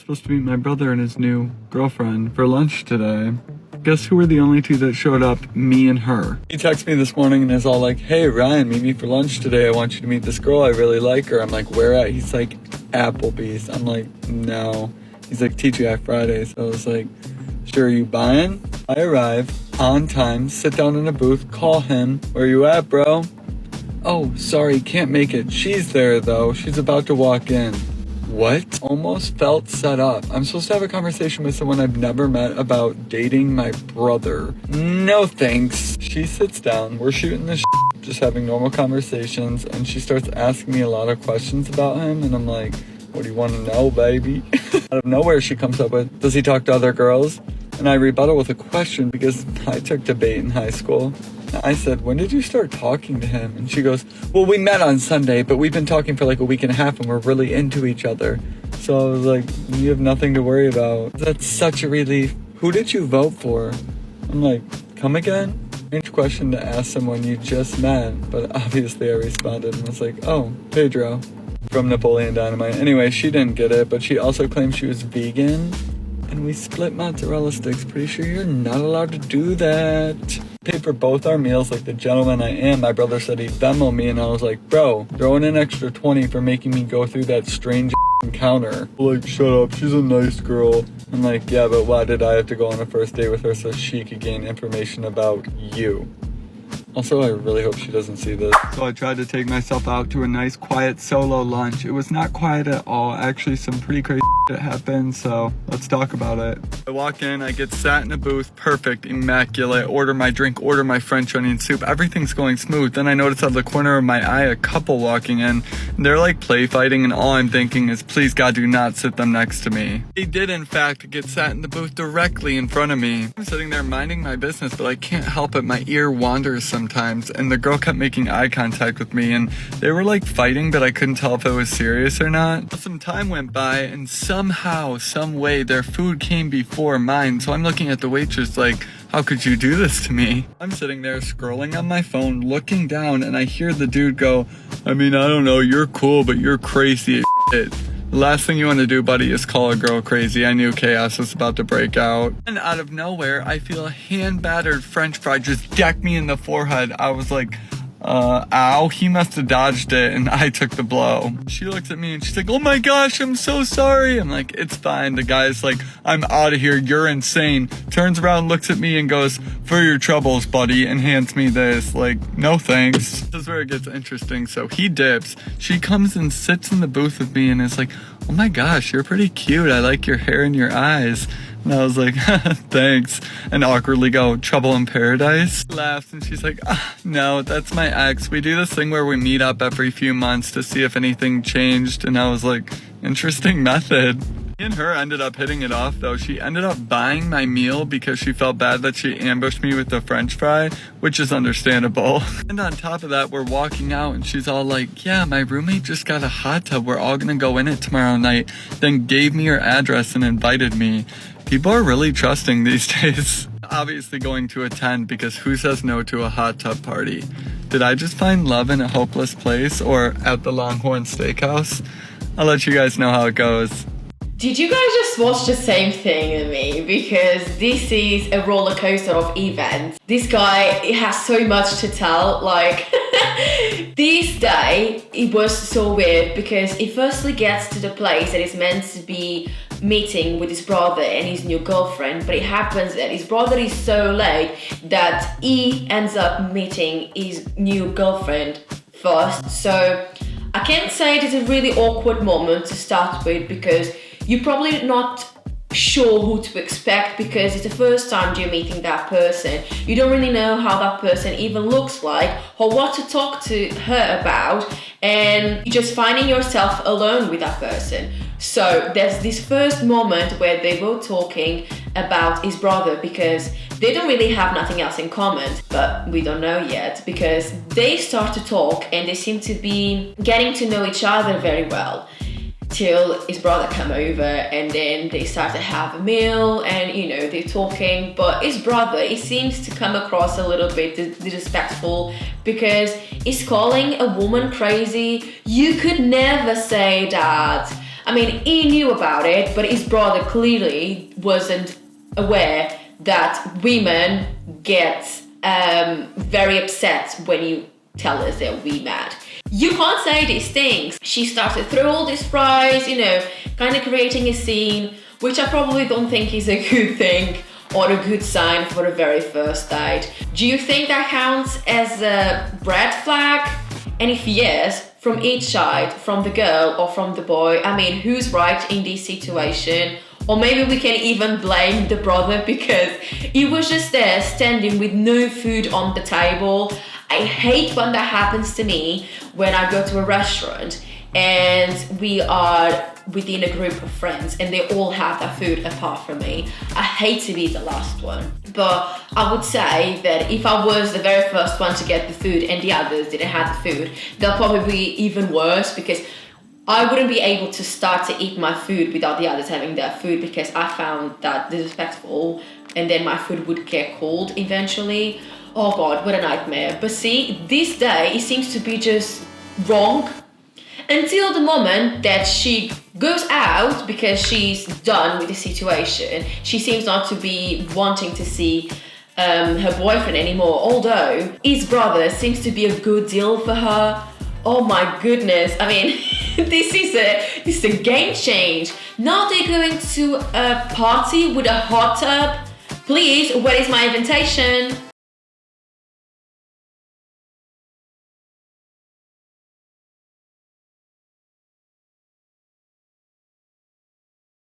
supposed to meet my brother and his new girlfriend for lunch today. Guess who were the only two that showed up? Me and her. He texted me this morning and is all like, hey Ryan, meet me for lunch today. I want you to meet this girl. I really like her. I'm like, where at? He's like, Applebee's. I'm like, no. He's like, TGI Friday. So I was like, sure, are you buying? I arrive on time, sit down in a booth, call him. Where you at, bro? Oh, sorry, can't make it. She's there though. She's about to walk in. What? Almost felt set up. I'm supposed to have a conversation with someone I've never met about dating my brother. No thanks. She sits down. We're shooting the just having normal conversations, and she starts asking me a lot of questions about him, and I'm like, what do you want to know, baby? Out of nowhere, she comes up with, does he talk to other girls? And I rebuttal with a question because I took debate in high school. I said, when did you start talking to him? And she goes, well, we met on Sunday, but we've been talking for like a week and a half and we're really into each other. So I was like, you have nothing to worry about. That's such a relief. Who did you vote for? I'm like, come again? Strange question to ask someone you just met. But obviously I responded and was like, oh, Pedro from Napoleon Dynamite. Anyway, she didn't get it, but she also claimed she was vegan. And we split mozzarella sticks. Pretty sure you're not allowed to do that. Paid for both our meals like the gentleman I am. My brother said he'd Venmo me, and I was like, bro, throw in an extra 20 for making me go through that strange encounter. Like, shut up, she's a nice girl. I'm like, yeah, but why did I have to go on a first date with her so she could gain information about you? Also, I really hope she doesn't see this. So I tried to take myself out to a nice, quiet solo lunch. It was not quiet at all. Actually, some pretty crazy shit happened, so let's talk about it. I walk in, I get sat in a booth, perfect, immaculate, order my drink, order my French onion soup, everything's going smooth. Then I notice out of the corner of my eye a couple walking in, and they're like play fighting, and all I'm thinking is, please God, do not sit them next to me. They did in fact get sat in the booth directly in front of me. I'm sitting there minding my business, but I can't help it, my ear wanders sometimes, and the girl kept making eye contact with me, and they were like fighting, but I couldn't tell if it was serious or not. Some time went by, and somehow, some way, their food came before mine, so I'm looking at the waitress like, how could you do this to me? I'm sitting there scrolling on my phone, looking down, and I hear the dude go, I mean, I don't know, you're cool, but you're crazy as shit. The last thing you want to do, buddy, is call a girl crazy. I knew chaos was about to break out. And out of nowhere, I feel a hand-battered French fry just deck me in the forehead. I was like, ow, he must have dodged it, and I took the blow. She looks at me and she's like, oh my gosh, I'm so sorry. I'm like, it's fine. The guy's like, I'm out of here, you're insane. Turns around, looks at me and goes, for your troubles, buddy, and hands me this. Like, no thanks. This is where it gets interesting. So he dips. She comes and sits in the booth with me and is like, oh my gosh, you're pretty cute. I like your hair and your eyes. And I was like, thanks. And awkwardly go, trouble in paradise? Laughs and she's like, no, that's my ex. We do this thing where we meet up every few months to see if anything changed. And I was like, interesting method. Me and her ended up hitting it off though. She ended up buying my meal because she felt bad that she ambushed me with the French fry, which is understandable. And on top of that, we're walking out and she's all like, yeah, my roommate just got a hot tub. We're all gonna go in it tomorrow night. Then gave me her address and invited me. People are really trusting these days. Obviously going to attend because who says no to a hot tub party? Did I just find love in a hopeless place or at the Longhorn Steakhouse? I'll let you guys know how it goes. Did you guys just watch the same thing as me? Because this is a roller coaster of events. This guy has so much to tell. Like, this day, it was so weird because he firstly gets to the place that is meant to be meeting with his brother and his new girlfriend, but it happens that his brother is so late that he ends up meeting his new girlfriend first. So I can't say it is a really awkward moment to start with because you're probably not sure who to expect because it's the first time you're meeting that person. You don't really know how that person even looks like or what to talk to her about, and you're just finding yourself alone with that person. So there's this first moment where they were talking about his brother because they don't really have nothing else in common, but we don't know yet because they start to talk and they seem to be getting to know each other very well. Till his brother come over and then they start to have a meal and you know they're talking, but his brother, he seems to come across a little bit disrespectful because he's calling a woman crazy. You could never say that. I mean, he knew about it, but his brother clearly wasn't aware that women get very upset when you tell us that we mad. You can't say these things. She started through all these fries, you know, kind of creating a scene, which I probably don't think is a good thing or a good sign for a very first date. Do you think that counts as a red flag? And if yes, from each side, from the girl or from the boy, I mean, who's right in this situation? Or maybe we can even blame the brother because he was just there standing with no food on the table. I hate when that happens to me when I go to a restaurant and we are within a group of friends and they all have their food apart from me. I hate to be the last one. But I would say that if I was the very first one to get the food and the others didn't have the food, they'll probably be even worse because I wouldn't be able to start to eat my food without the others having their food because I found that disrespectful and then my food would get cold eventually. Oh God, what a nightmare. But see, this day, it seems to be just wrong until the moment that she goes out because she's done with the situation. She seems not to be wanting to see her boyfriend anymore, although his brother seems to be a good deal for her. Oh my goodness, I mean, this is a game change. Now they're going to a party with a hot tub. Please, where is my invitation?